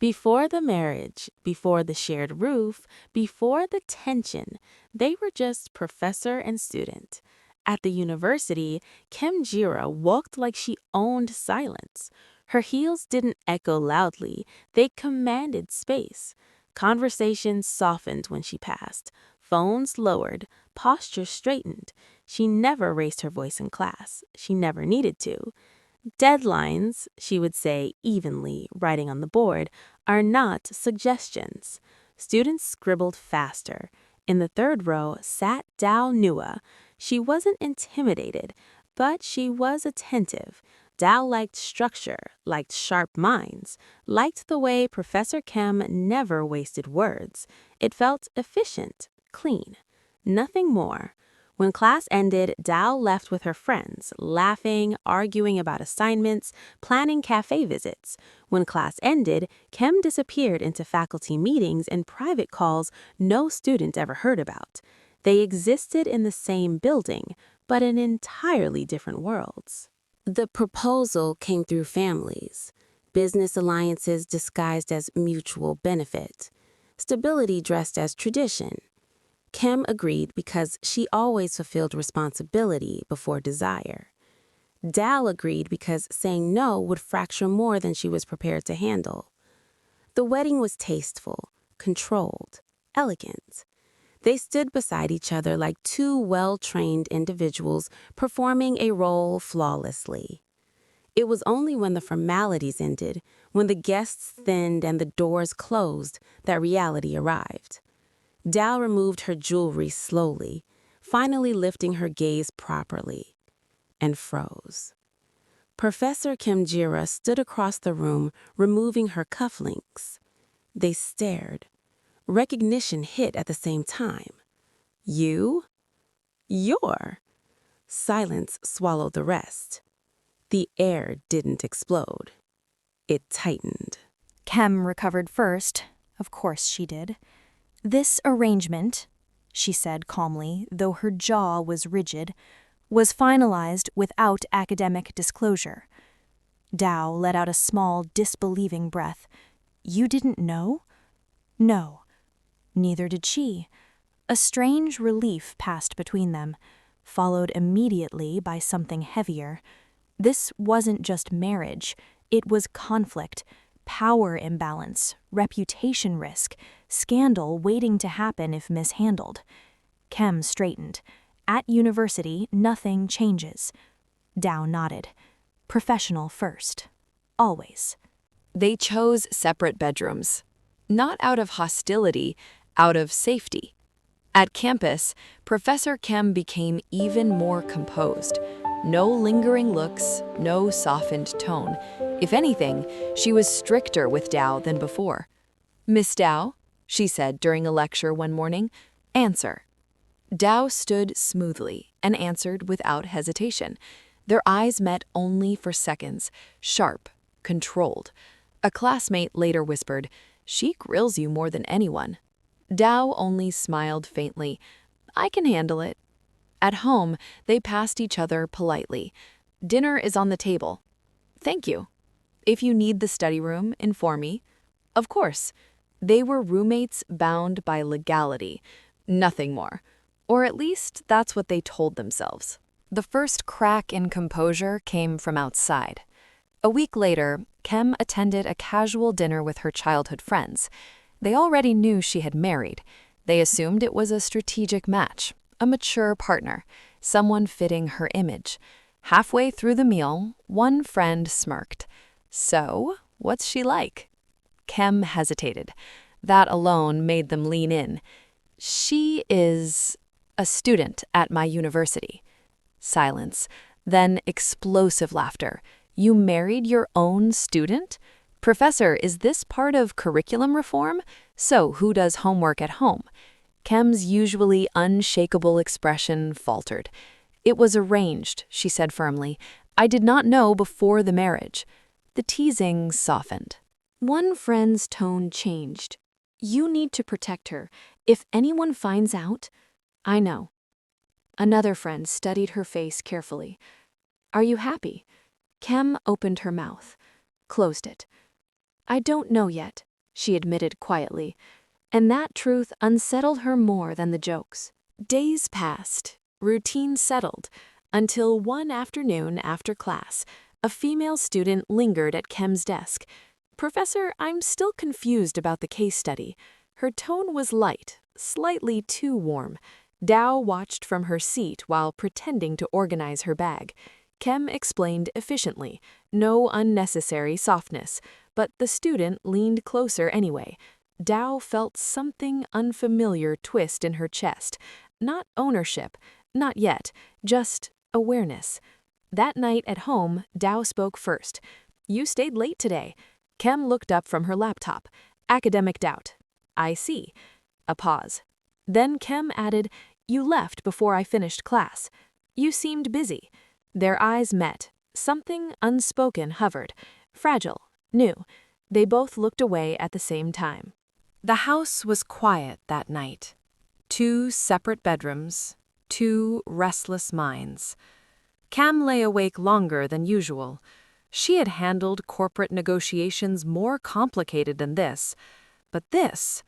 Before the marriage, before the shared roof, before the tension, they were just professor and student. At the university, Khemjira walked like she owned silence. Her heels didn't echo loudly, they commanded space. Conversations softened when she passed. Phones lowered, posture straightened. She never raised her voice in class. She never needed to. Deadlines, she would say evenly, writing on the board, are not suggestions. Students scribbled faster. In the third row sat Dao Nua. She wasn't intimidated, but she was attentive. Dao liked structure, liked sharp minds, liked the way Professor Khem never wasted words. It felt efficient, clean. Nothing more. When class ended, Dao left with her friends, laughing, arguing about assignments, planning cafe visits. When class ended, Khem disappeared into faculty meetings and private calls no student ever heard about. They existed in the same building, but in entirely different worlds. The proposal came through families, business alliances disguised as mutual benefit, stability dressed as tradition. Khem agreed because she always fulfilled responsibility before desire. Dal agreed because saying no would fracture more than she was prepared to handle. The wedding was tasteful, controlled, elegant. They stood beside each other like two well-trained individuals performing a role flawlessly. It was only when the formalities ended, when the guests thinned and the doors closed, that reality arrived. Dao removed her jewelry slowly, finally lifting her gaze properly, and froze. Professor Khemjira stood across the room, removing her cufflinks. They stared. Recognition hit at the same time. You? You're. Silence swallowed the rest. The air didn't explode. It tightened. Khem recovered first. Of course she did. This arrangement, she said calmly, though her jaw was rigid, was finalized without academic disclosure. Dao let out a small, disbelieving breath. You didn't know? No. Neither did she. A strange relief passed between them, followed immediately by something heavier. This wasn't just marriage. It was conflict, power imbalance, reputation risk, scandal waiting to happen if mishandled. Khem straightened. At university, nothing changes. Dao nodded. Professional first. Always. They chose separate bedrooms. Not out of hostility, out of safety. At campus, Professor Khem became even more composed. No lingering looks, no softened tone. If anything, she was stricter with Dao than before. "Miss Dao," she said during a lecture one morning, "answer." Dao stood smoothly and answered without hesitation. Their eyes met only for seconds, sharp, controlled. A classmate later whispered, "She grills you more than anyone." Dao only smiled faintly. "I can handle it." At home, they passed each other politely. "Dinner is on the table." "Thank you." "If you need the study room, inform me." Of course. They were roommates bound by legality. Nothing more. Or at least that's what they told themselves. The first crack in composure came from outside. A week later, Khem attended a casual dinner with her childhood friends. They already knew she had married. They assumed it was a strategic match, a mature partner, someone fitting her image. Halfway through the meal, one friend smirked. "So, what's she like?" Khem hesitated. That alone made them lean in. "She is a student at my university." Silence. Then explosive laughter. "You married your own student? Professor, is this part of curriculum reform? So who does homework at home?" Khem's usually unshakable expression faltered. "It was arranged," she said firmly. "I did not know before the marriage." The teasing softened. One friend's tone changed. "You need to protect her. If anyone finds out—" "I know." Another friend studied her face carefully. "Are you happy?" Khem opened her mouth, closed it. "I don't know yet. she admitted quietly, and that truth unsettled her more than the jokes. Days passed, routine settled, until one afternoon after class, a female student lingered at Khem's desk. "Professor, I'm still confused about the case study." Her tone was light, slightly too warm. Dao watched from her seat while pretending to organize her bag. Khem explained efficiently, no unnecessary softness, but the student leaned closer anyway. Dao felt something unfamiliar twist in her chest. Not ownership, not yet, just awareness. That night at home, Dao spoke first. "You stayed late today." Khem looked up from her laptop. Academic doubt. "I see." A pause. Then Khem added, "You left before I finished class. You seemed busy." Their eyes met. Something unspoken hovered. Fragile, new. They both looked away at the same time. The house was quiet that night. 2 separate bedrooms, 2 restless minds. Cam lay awake longer than usual. She had handled corporate negotiations more complicated than this. But this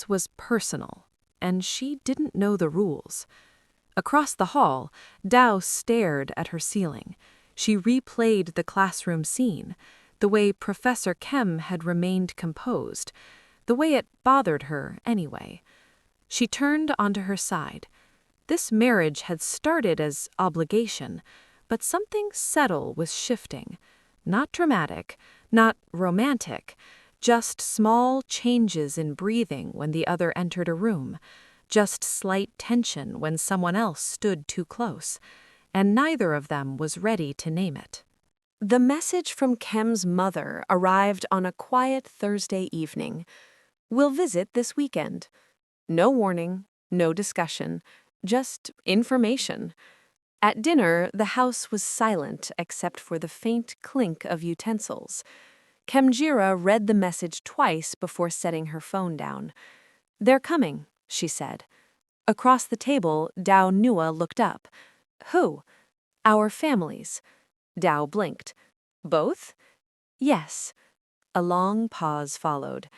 was personal, and she didn't know the rules. Across the hall, Dao stared at her ceiling. She replayed the classroom scene, the way Professor Khem had remained composed, the way it bothered her anyway. She turned onto her side. This marriage had started as obligation, but something subtle was shifting. Not dramatic, not romantic, just small changes in breathing when the other entered a room, just slight tension when someone else stood too close, and neither of them was ready to name it. The message from Khem's mother arrived on a quiet Thursday evening. "We'll visit this weekend." No warning, no discussion, just information. At dinner, the house was silent except for the faint clink of utensils. Khemjira read the message twice before setting her phone down. "They're coming," she said. Across the table, Dao Nua looked up. "Who?" "Our families." Dao blinked. "Both?" "Yes." A long pause followed.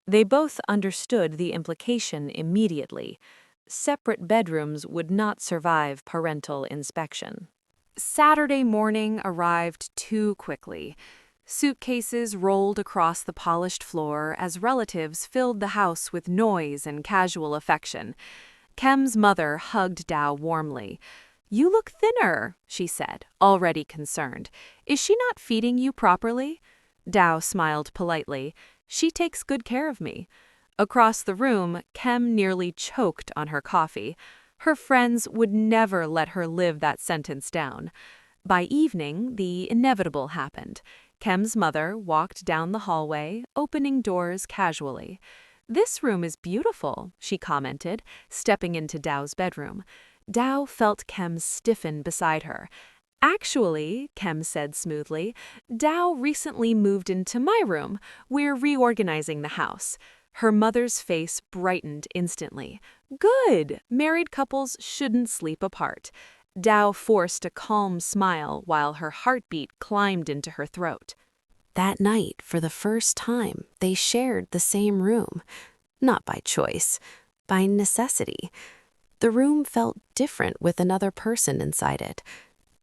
They both understood the implication immediately. Separate bedrooms would not survive parental inspection. Saturday morning arrived too quickly. Suitcases rolled across the polished floor as relatives filled the house with noise and casual affection. Khem's mother hugged Dao warmly. "You look thinner," she said, already concerned. "Is she not feeding you properly?" Dao smiled politely. "She takes good care of me." Across the room, Khem nearly choked on her coffee. Her friends would never let her live that sentence down. By evening, the inevitable happened. Khem's mother walked down the hallway, opening doors casually. "This room is beautiful," she commented, stepping into Dao's bedroom. Dao felt Khem stiffen beside her. "Actually," Khem said smoothly, "Dao recently moved into my room. We're reorganizing the house." Her mother's face brightened instantly. "Good! Married couples shouldn't sleep apart." Dao forced a calm smile while her heartbeat climbed into her throat. That night, for the first time, they shared the same room. Not by choice, by necessity. The room felt different with another person inside it.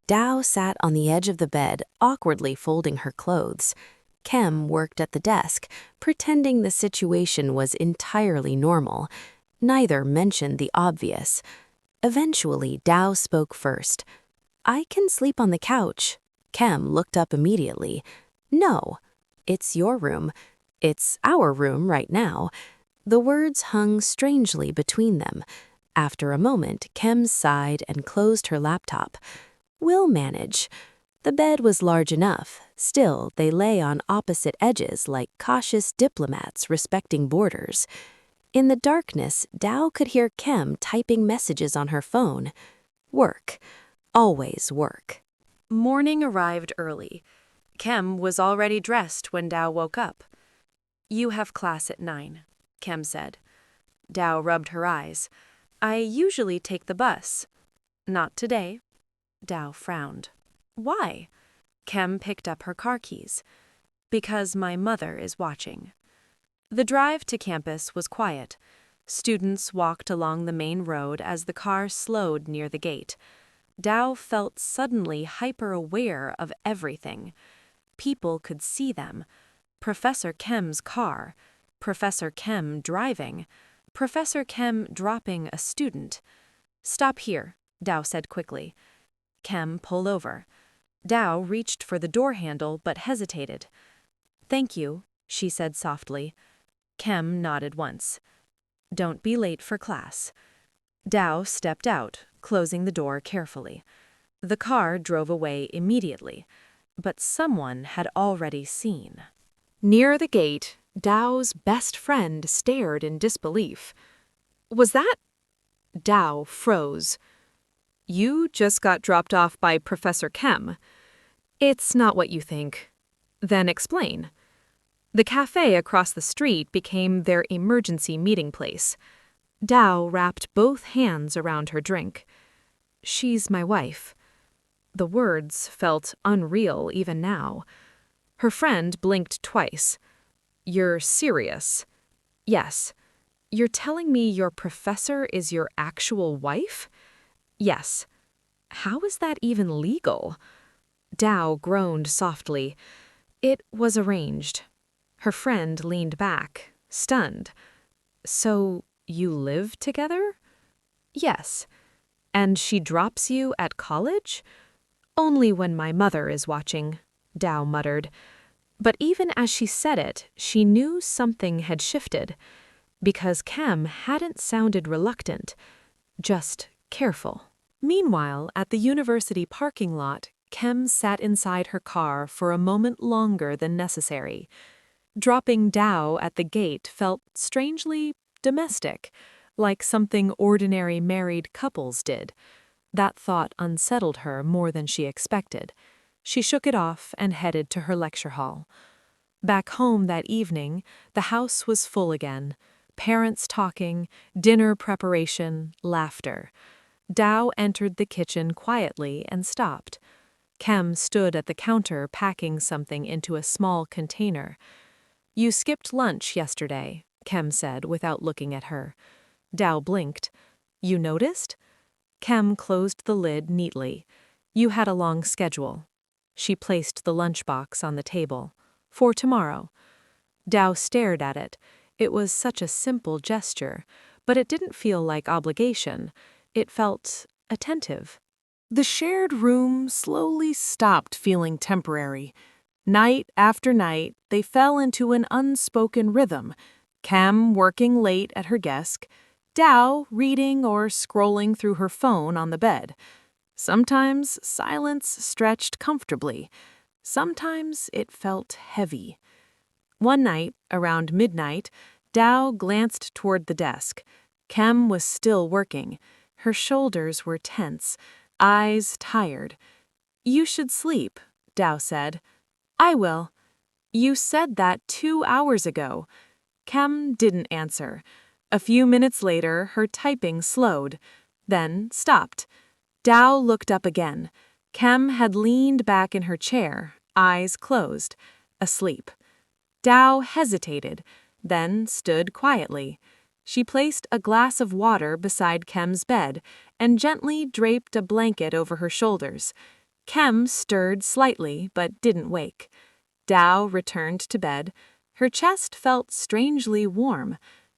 Dao sat on the edge of the bed, awkwardly folding her clothes. Khem worked at the desk, pretending the situation was entirely normal. Neither mentioned the obvious. Eventually, Dao spoke first. "I can sleep on the couch." Khem looked up immediately. "No, it's your room. It's our room right now." The words hung strangely between them. After a moment, Khem sighed and closed her laptop. "We'll manage." The bed was large enough. Still, they lay on opposite edges like cautious diplomats respecting borders. In the darkness, Dao could hear Khem typing messages on her phone. Work. Always work. Morning arrived early. Khem was already dressed when Dao woke up. "You have class at 9, Khem said. Dao rubbed her eyes. "I usually take the bus." "Not today." Dao frowned. "Why?" Khem picked up her car keys. "Because my mother is watching." The drive to campus was quiet. Students walked along the main road as the car slowed near the gate. Dao felt suddenly hyper-aware of everything. People could see them. Professor Khem's car, Professor Khem driving, Professor Khem dropping a student. "Stop here," Dao said quickly. Khem pulled over. Dao reached for the door handle but hesitated. "Thank you," she said softly. Khem nodded once. "Don't be late for class." Dao stepped out, closing the door carefully. The car drove away immediately, but someone had already seen. Near the gate, Dao's best friend stared in disbelief. "Was that—" Dao froze. "You just got dropped off by Professor Khem. It's not what you think." "Then explain." The cafe across the street became their emergency meeting place. Dao wrapped both hands around her drink. "She's my wife." The words felt unreal even now. Her friend blinked twice. "You're serious?" "Yes." "You're telling me your professor is your actual wife?" "Yes." "How is that even legal?" Dao groaned softly. "It was arranged." Her friend leaned back, stunned. "So you live together?" "Yes." "And she drops you at college?" "Only when my mother is watching," Dao muttered. But even as she said it, she knew something had shifted. Because Khem hadn't sounded reluctant, just careful. Meanwhile, at the university parking lot, Khem sat inside her car for a moment longer than necessary. Dropping Dao at the gate felt strangely domestic, like something ordinary married couples did. That thought unsettled her more than she expected. She shook it off and headed to her lecture hall. Back home that evening, the house was full again. Parents talking, dinner preparation, laughter. Dao entered the kitchen quietly and stopped. Khem stood at the counter packing something into a small container. "You skipped lunch yesterday," Khem said without looking at her. Dao blinked. "You noticed?" Khem closed the lid neatly. "You had a long schedule." She placed the lunchbox on the table. "For tomorrow." Dao stared at it. It was such a simple gesture, but it didn't feel like obligation. It felt attentive. The shared room slowly stopped feeling temporary. Night after night, they fell into an unspoken rhythm. Khem working late at her desk, Dao reading or scrolling through her phone on the bed. Sometimes silence stretched comfortably. Sometimes it felt heavy. One night, around midnight, Dao glanced toward the desk. Khem was still working. Her shoulders were tense, eyes tired. "You should sleep," Dao said. "I will." "You said that 2 hours ago." Khem didn't answer. A few minutes later, her typing slowed, then stopped. Dao looked up again. Khem had leaned back in her chair, eyes closed, asleep. Dao hesitated, then stood quietly. She placed a glass of water beside Khem's bed and gently draped a blanket over her shoulders. Khem stirred slightly but didn't wake. Dao returned to bed. Her chest felt strangely warm.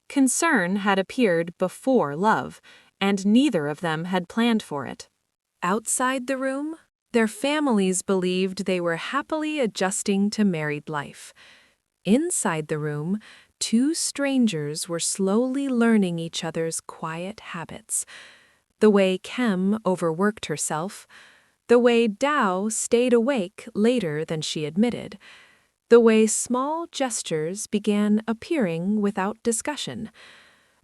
Concern had appeared before love, and neither of them had planned for it. Outside the room, their families believed they were happily adjusting to married life. Inside the room, two strangers were slowly learning each other's quiet habits. The way Khem overworked herself, the way Dao stayed awake later than she admitted, the way small gestures began appearing without discussion.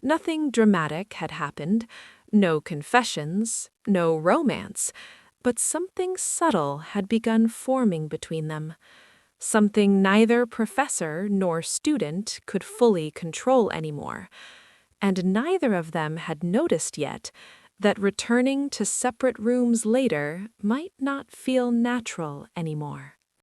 Nothing dramatic had happened, no confessions, no romance, but something subtle had begun forming between them. Something neither professor nor student could fully control anymore. And neither of them had noticed yet that returning to separate rooms later might not feel natural anymore.